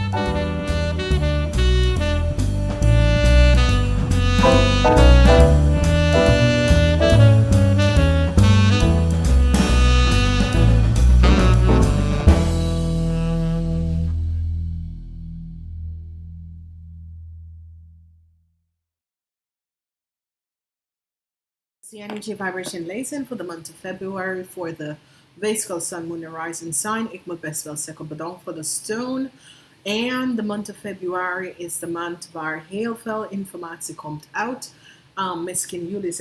The energy vibration Lezing voor de maand Februari voor de Weegschaal Sun, Moon en Rising Sign. Ik moet best wel zeggen bedankt voor de steun. En de maand Februari is de maand waar heel veel informatie komt uit. Misschien jullie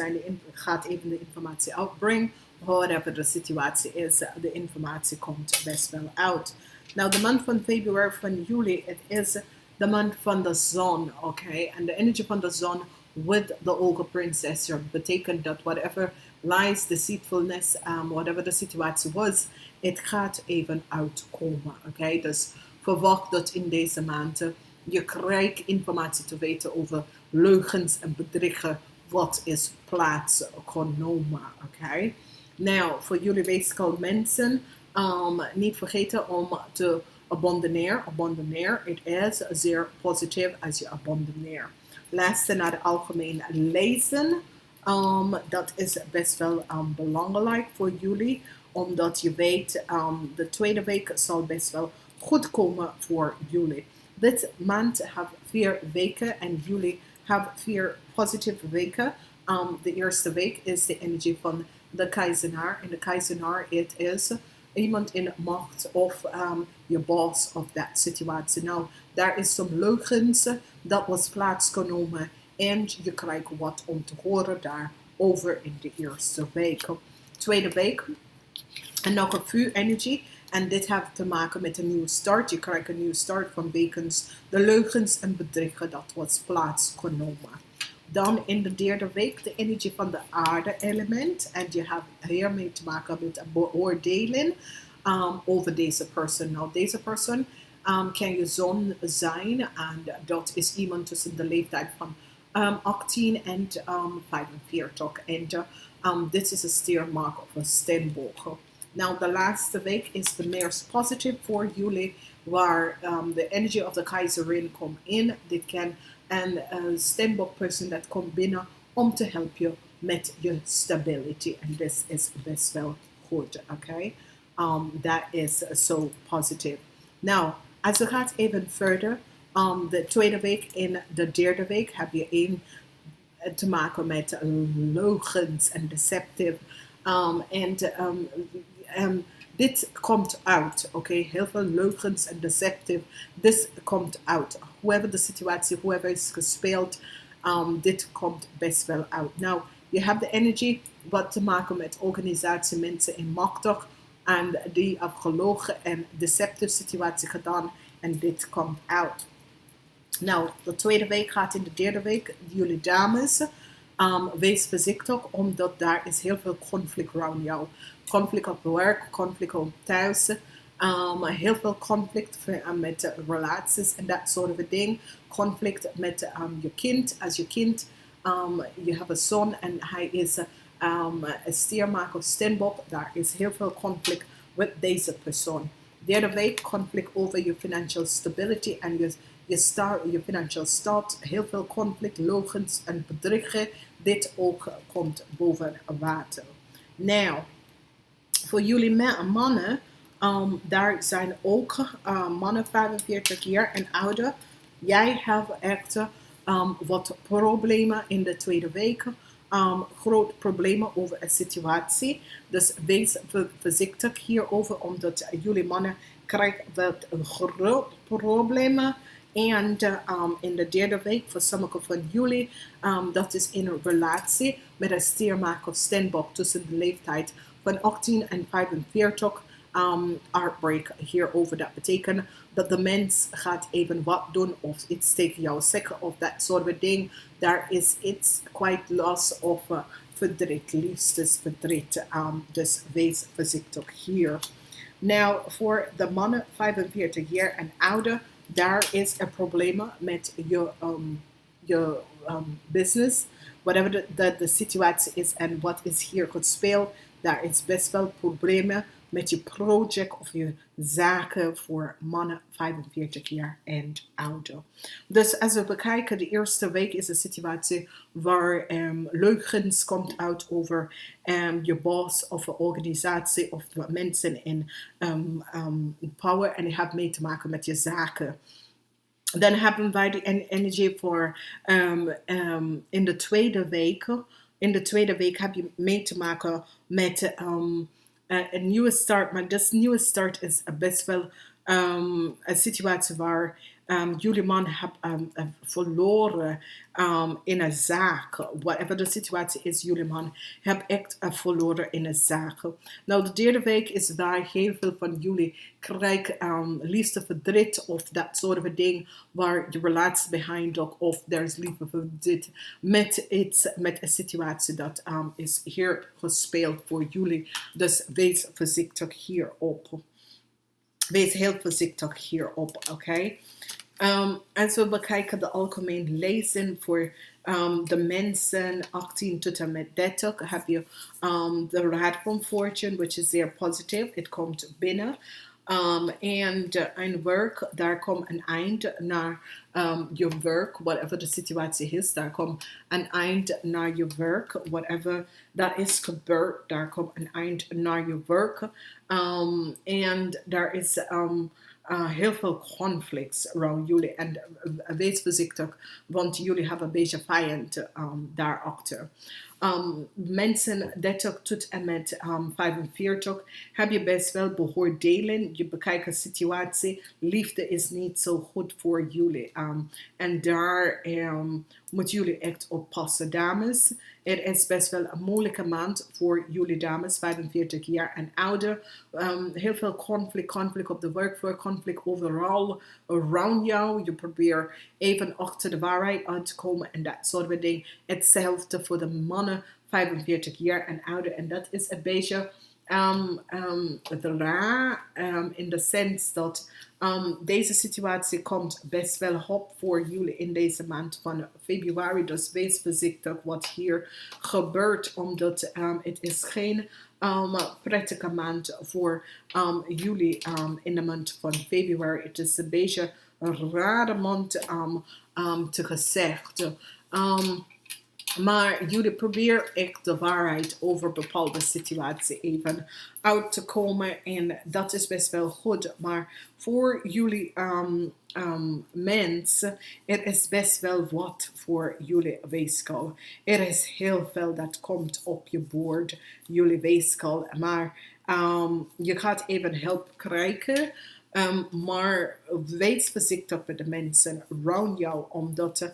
gaat even de informatie uitbrengen. Whatever de situatie is, de informatie komt best wel uit. Nou, de maand van februari van juli, het is de maand van de zon, oké? En de energie van de zon with the hoge princess betekent dat whatever lies, deceitfulness, whatever de situatie was, het gaat even uitkomen, oké? Dus verwacht dat in deze maand je krijgt informatie te weten over leugens en bedriegen wat is plaatsgenomen, oké? Nou, voor jullie weegschaal mensen, niet vergeten om te abandoneren. Het is zeer positief als je abandonneert. Laatste naar de algemeen lezen. Dat is best wel belangrijk voor jullie, omdat je weet, de tweede week zal best wel goed komen voor jullie. Dit maand heeft 4 weken en jullie hebben 4 positieve weken. De eerste week is de energie van de keizenaar. En de keizenaar, het is iemand in macht of je boss of dat situatie. Nou, daar is some leugens dat was plaatsgenomen en je krijgt wat om te horen daarover in de eerste week. Tweede week, en nog een vuurenergie. En dit heeft te maken met een nieuwe start. Je krijgt een nieuwe start van wegens de leugens en bedriegen dat was plaatsgenomen. Dan in de derde week de energie van de aarde-element. En je hebt hiermee te maken met een beoordeling over deze persoon. Nou, deze persoon kan je zon zijn. En dat is iemand tussen de leeftijd van 18 en 45. En dit is een stiermark of een steenboog. Nou, de laatste week is de meest positief voor jullie, waar de energie of de keizerin komt in. Dit kan een steenbokpersoon dat komt binnen om te helpen je met je stability. En dit is best wel goed, oké? Dat is zo positief. Nou, als we gaan even verder, de tweede week en de derde week heb je te maken met leugens en deceptive. Dit komt uit, oké? Heel veel leugens en deceptive. Dit komt uit. Whoever de situatie, whoever is gespeeld, dit komt best wel uit. Nou, je hebt de energie wat te maken met organisatie, mensen in machtig. En die hebben gelogen en deceptive situatie gedaan. En dit komt uit. Nou, de tweede week gaat in de derde week. Jullie dames, wees voorzichtig, omdat daar is heel veel conflict rond jou. Conflict op werk, conflict op thuis. Heel veel conflict met relaties en dat soort dingen. Conflict met je kind. Als je kind, je hebt een zoon en hij is een stiermaker of steenbok. Daar is heel veel conflict met deze persoon. Derde week, conflict over je financial stability en je financial start. Heel veel conflict, leugens en bedriegen. Dit ook komt boven water. Nou, voor jullie mannen, daar zijn ook mannen 45 jaar en ouder. Jij hebt echt wat problemen in de tweede week. Groot problemen over een situatie. Dus wees voorzichtig hierover, omdat jullie mannen krijgen wat groot problemen. En in de derde week, voor sommigen van jullie, dat is in een relatie met een stiermaker of steenbok tussen de leeftijd van 18 en 45. Outbreak hierover. Dat betekent dat de mens gaat even wat doen of iets tegen jou zeggen of dat soort ding. Daar is iets quite loss of verdriet, liefdesverdriet. Dus wees voorzichtig hier. Nou, voor de mannen 45 jaar en ouder, daar is een probleem met je business. Whatever de situatie is en wat is hier gespeeld, daar is best wel problemen met je project of je zaken voor mannen 45 jaar en ouder. Dus als we bekijken, de eerste week is een situatie waar leugens komt uit over je boss of een organisatie of mensen in power en die heeft mee te maken met je zaken. Dan hebben wij de energie voor in de tweede week. In de tweede week heb je mee te maken met een nieuwe start. Maar deze nieuwe start is best wel een situatie waar jullie man hebben verloren in een zaak. Whatever de situatie is, jullie man heeft echt verloren in een zaak. Nou, de derde week is waar heel veel van jullie krijgen liefste verdriet of dat soort van ding waar je relatie behind ook of er is liefde verdriet met een situatie dat is hier gespeeld voor jullie. Dus wees voorzichtig hierop. Wees heel voorzichtig hierop, oké? Als we bekijken de algemeen lezen voor de mensen 18 tot en met 30, heb je de Raad van Fortune, which is zeer positief. Het komt binnen. En een werk, daar komt een eind naar je werk, whatever de situatie is. Daar komt een eind naar je werk, whatever dat is gebeurd. Daar komt een eind naar je werk. En daar is heel veel conflicts rond jullie. En wees voorzichtig, want jullie hebben een beetje vijand daarachter. Mensen 30 tot en met 45 heb je best wel beoordelen. Je bekijkt een situatie. Liefde is niet zo goed voor jullie. En daar moeten jullie echt oppassen, dames. Het is best wel een moeilijke maand voor jullie dames, 45 jaar en ouder. Heel veel conflict op de werkvloer, conflict overal around jou. Je probeert even achter de waarheid uit te komen en dat soort van dingen. Hetzelfde voor de mannen, 45 jaar en ouder. En dat is een beetje raar in de sens dat deze situatie komt best wel op voor jullie in deze maand van februari. Dus wees voorzichtig wat hier gebeurt, omdat het is geen prettige maand voor jullie in de maand van februari. Het is een beetje een rare maand te gezegd. Maar jullie proberen echt de waarheid over bepaalde situatie even uit te komen. En dat is best wel goed. Maar voor jullie mensen, er is best wel wat voor jullie weegschaal. Er is heel veel dat komt op je bord, jullie weegschaal. Maar je gaat even hulp krijgen. Maar wees voorzichtig met de mensen rond jou, omdat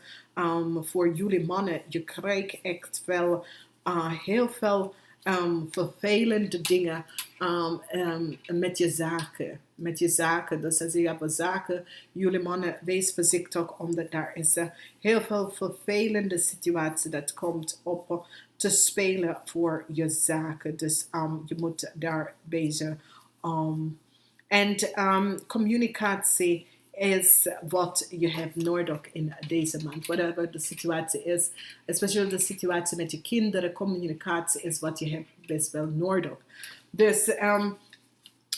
voor jullie mannen, je krijgt echt wel heel veel vervelende dingen met je zaken. Met je zaken. Dus als je hebt zaken, jullie mannen, wees voorzichtig, omdat daar is heel veel vervelende situatie dat komt op te spelen voor je zaken. Dus je moet daar bezig en communicatie is wat je hebt nodig in deze maand. Whatever de situatie is, especially de situatie met je kinderen, communicatie is wat je hebt best wel nodig. Dus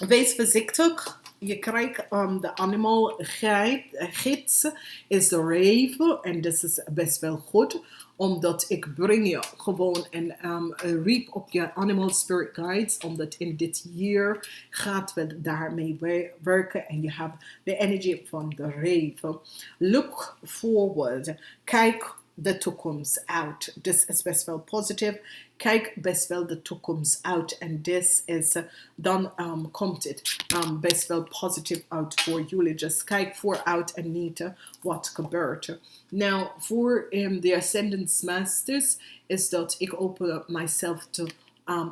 wees voorzichtig. Je krijgt de animal gids is de raven. En dat is best wel goed. Omdat ik breng je gewoon een reap op je animal spirit guides. Omdat in dit jaar gaat we daarmee werken. En je hebt de energie van de raven. Look forward. Kijk de toekomst uit. Dit is best wel positief. Kijk best wel de toekomst uit. En dit is, dan komt het best wel positief uit voor jullie. Just kijk vooruit en niet wat gebeurt. Nou, voor de Ascendance Masters is dat ik open myself to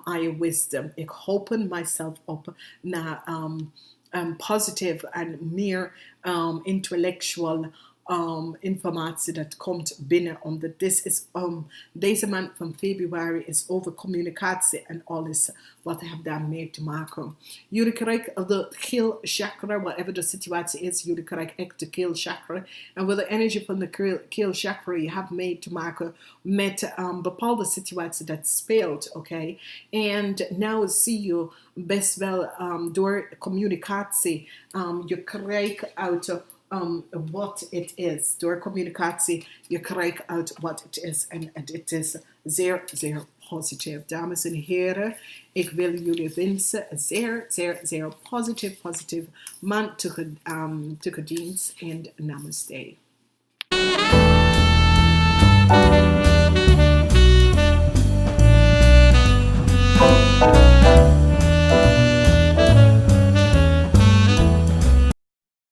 higher wisdom. Ik open myself op naar positief en meer intellectual informatie dat komt binnen. Omdat deze maand van februari is over communicatie en alles wat heeft daarmee te maken. Jullie krijgen de keel chakra, whatever de situatie is, jullie krijgen echt de keel chakra. En with de energie van de keel chakra, je hebt mee te maken met bepaalde situatie dat speelt, oké? En nu zie je best wel door communicatie, je krijgt uit wat het is. Door communicatie, je krijgt uit wat het is. En het is zeer, zeer positief. Dames en heren, ik wil jullie wensen een zeer, zeer, zeer positief maand toegediend. En namaste.